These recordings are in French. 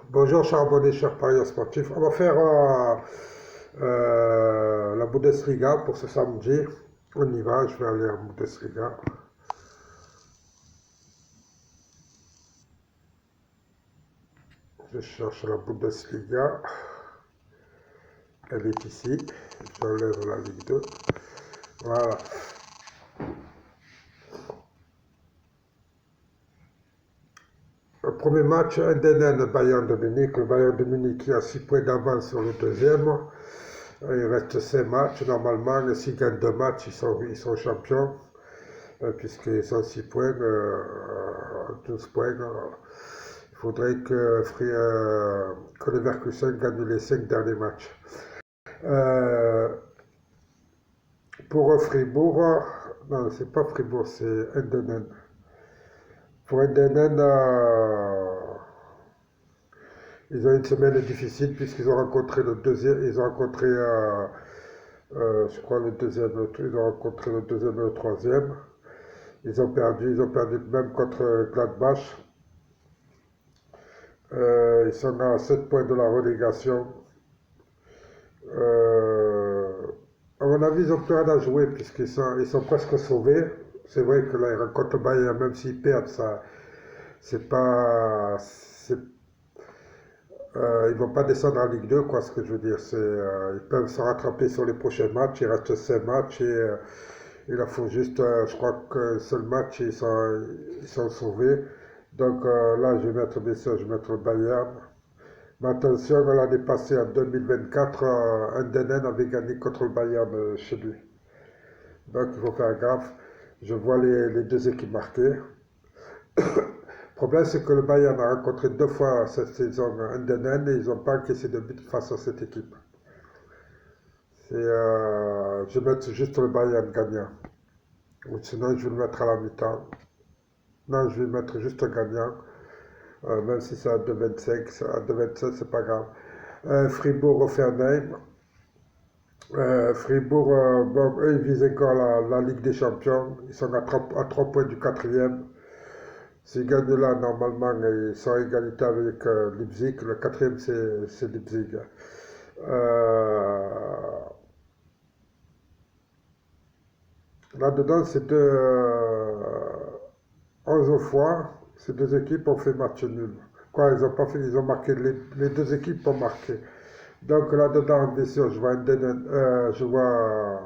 Bonjour, chers abonnés, chers parieurs sportifs. On va faire la Bundesliga pour ce samedi. On y va, je vais aller en Bundesliga. Je cherche la Bundesliga. Elle est ici. J'enlève la Ligue 2. Voilà. Le premier match, Eindhoven, Bayern de Munich. Le Bayern de Munich qui a 6 points d'avance sur le deuxième. Il reste 5 matchs. Normalement, s'ils gagnent 2 matchs, ils sont champions. Puisqu'ils sont 6 points, 12 points. Il faudrait que Leverkusen gagne les 5 derniers matchs. Pour Fribourg, non, c'est pas Fribourg, c'est Eindhoven. Pour Eindhoven, ils ont une semaine difficile puisqu'ils ont rencontré le deuxième, ils ont rencontré, je crois, le deuxième, ils ont rencontré le deuxième et le troisième. Ils ont perdu même contre Gladbach. Ils sont à 7 points de la relégation. À mon avis, ils n'ont plus rien à jouer puisqu'ils sont presque sauvés. C'est vrai que là, ils rencontrent Bayern, même s'ils perdent, ça, c'est pas, ils vont pas descendre en Ligue 2, quoi, ce que je veux dire. Ils peuvent se rattraper sur les prochains matchs. Il reste 5 matchs et il leur faut juste, je crois que seul match, ils sont sauvés. Donc là, je vais mettre, bien sûr, je vais mettre le Bayern. Mais attention, l'année passée, en 2024, Eindhoven avait gagné contre le Bayern chez lui. Donc il faut faire gaffe. Je vois les deux équipes marquées. Le problème, c'est que le Bayern a rencontré 2 fois cette saison Eindhoven et ils n'ont pas encaissé de but face à cette équipe. Je vais mettre juste le Bayern gagnant. Ou sinon, je vais le mettre à la mi-temps. Non, je vais mettre juste gagnant. Même si c'est à 2,25, à 2,27, c'est pas grave. Fribourg-Offenheim. Fribourg, bon, eux, ils visent encore la Ligue des Champions. Ils sont à 3 points du quatrième. S'ils gagnent là, normalement, ils sont à égalité avec Leipzig. Le quatrième, c'est Leipzig. Là-dedans, c'est 11 fois, ces deux équipes ont fait match nul. Quoi, ils ont pas fait, ils ont marqué, les deux équipes ont marqué. Donc là-dedans, bien sûr, je vois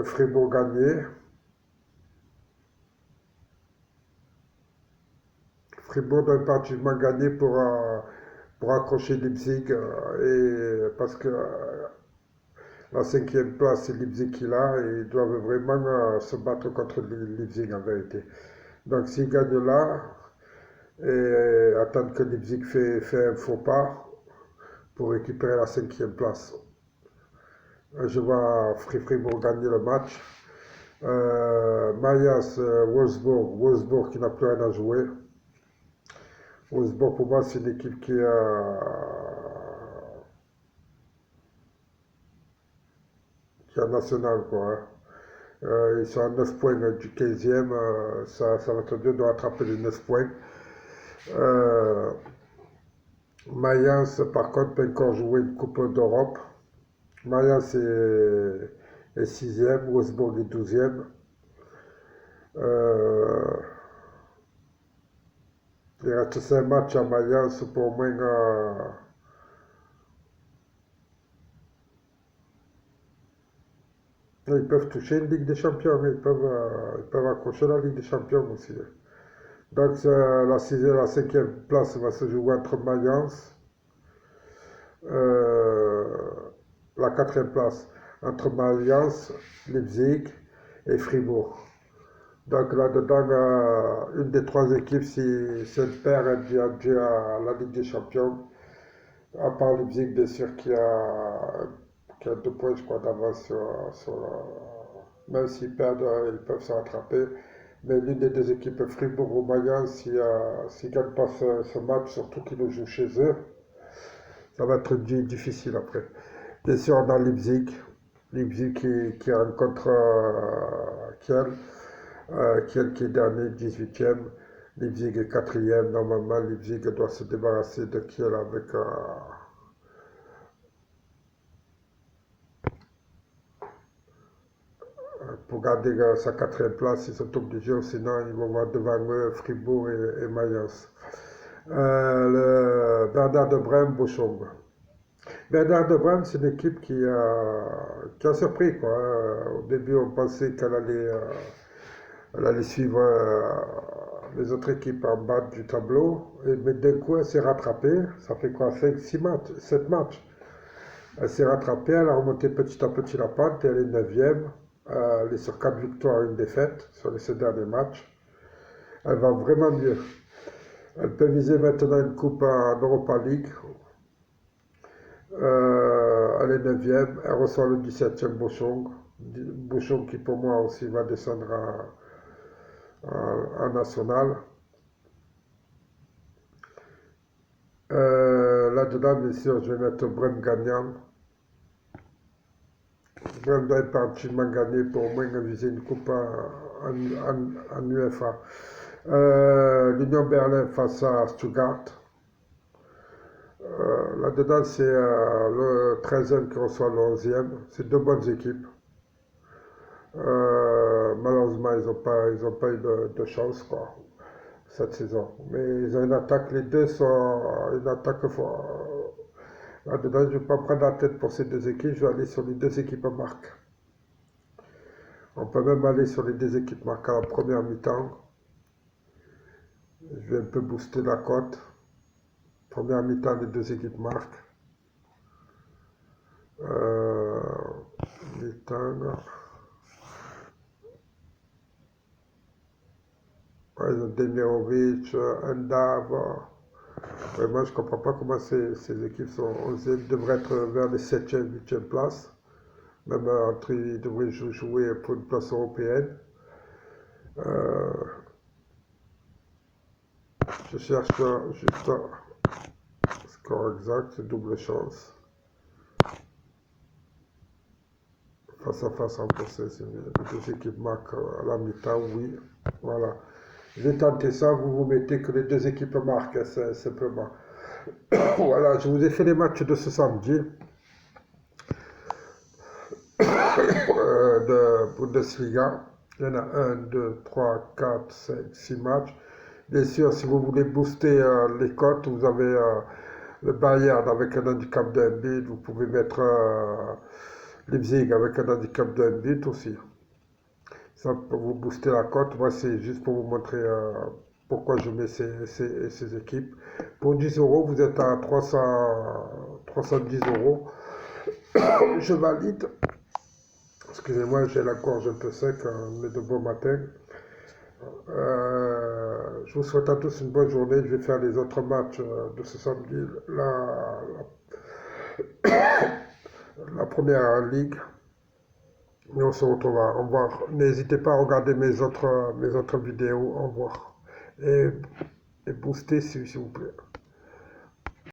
Fribourg gagner. Fribourg doit impérativement gagner pour accrocher Leipzig. Parce que la 5e place, c'est Leipzig qui l'a et ils doivent vraiment se battre contre Leipzig en vérité. Donc s'ils gagnent là et attendre que Leipzig fait un faux pas pour récupérer la 5e place. Je vois Fribourg gagner le match. Mayas, Wolfsburg qui n'a plus rien à jouer. Wolfsburg pour moi c'est une équipe qui est nationale quoi. Ils sont à 9 points du 15e. Ça va être dur de rattraper les 9 points. Mayence, par contre, peut encore jouer une Coupe d'Europe. Mayence est 6e, Wolfsburg est 12e. Il reste 5 matchs à Mayence pour au moins. Ils peuvent toucher une Ligue des Champions, ils peuvent accrocher la Ligue des Champions aussi. Donc la 5e place va se jouer entre Mayence. La 4e place entre Mayence, Leipzig et Fribourg. Donc là-dedans, une des 3 équipes, si elle perd, elle dit à la Ligue des Champions. À part Leipzig, bien sûr, qui a 2 points, je crois, d'avance même s'ils perdent, ils peuvent se rattraper. Mais l'une des 2 équipes, Fribourg ou Mayence, s'ils ne gagnent pas ce match, surtout qu'ils le jouent chez eux, ça va être difficile après. Bien sûr, on a Leipzig qui rencontre Kiel, Kiel qui est dernier, 18e. Leipzig est quatrième. Normalement, Leipzig doit se débarrasser de Kiel avec pour garder sa quatrième place. Ils sont obligés, sinon ils vont voir devant eux Fribourg et Mayence. Le Bernard de Brême, Bochum. Bernard de Brême, c'est une équipe qui a surpris, quoi. Au début, on pensait elle allait suivre les autres équipes en bas du tableau, mais d'un coup, elle s'est rattrapée. Ça fait quoi, 5, 6 matchs, 7 matchs. Elle s'est rattrapée, elle a remonté petit à petit la pente, et elle est 9e. Elle est sur 4 victoires et une défaite sur les 7 derniers matchs. Elle va vraiment mieux. Elle peut viser maintenant une coupe en Europa League. Elle est 9e, elle reçoit le 17e Bochum. Bochum qui pour moi aussi va descendre en national. Là-dedans, bien sûr, je vais mettre Brême gagnant. Brême doit être absolument gagné pour au moins viser une coupe en UEFA. L'Union Berlin face à Stuttgart. Là-dedans, c'est le 13e qui reçoit le 11e. C'est deux bonnes équipes. Malheureusement, ils ont pas eu de chance, quoi, cette saison. Mais ils ont une attaque, les deux sont une attaque. Là-dedans, je ne vais pas prendre la tête pour ces deux équipes, je vais aller sur les deux équipes marques. On peut même aller sur les deux équipes marques à la première mi-temps. Je vais un peu booster la cote. Première mi-temps, les deux équipes marques. Mi-temps. Ouais, ils ont Demirovic, Undav. Vraiment, je ne comprends pas comment ces équipes sont 11e. Ils devraient être vers les 7e, 8e places. Même entre ils devraient jouer pour une place européenne. Je cherche juste score exact, c'est double chance. Face à face en procès, les deux équipes marquent à la mi-temps, oui. Voilà. J'ai tenté ça, vous mettez que les deux équipes marquent, simplement. Voilà, je vous ai fait les matchs de ce samedi de Bundesliga. Il y en a 1, 2, 3, 4, 5, 6 matchs. Bien sûr, si vous voulez booster les cotes, vous avez le Bayern avec un handicap d'un but. Vous pouvez mettre Leipzig avec un handicap d'un but aussi. Ça pour vous booster la cote. Moi, c'est juste pour vous montrer pourquoi je mets ces équipes. Pour 10 euros, vous êtes à 310 euros. Je valide. Excusez-moi, j'ai la gorge un peu sec, on est de bon matin. Je vous souhaite à tous une bonne journée. Je vais faire les autres matchs de ce samedi. La première ligue. Et on se retrouve au revoir. N'hésitez pas à regarder mes autres vidéos. Au revoir. Et booster s'il vous plaît.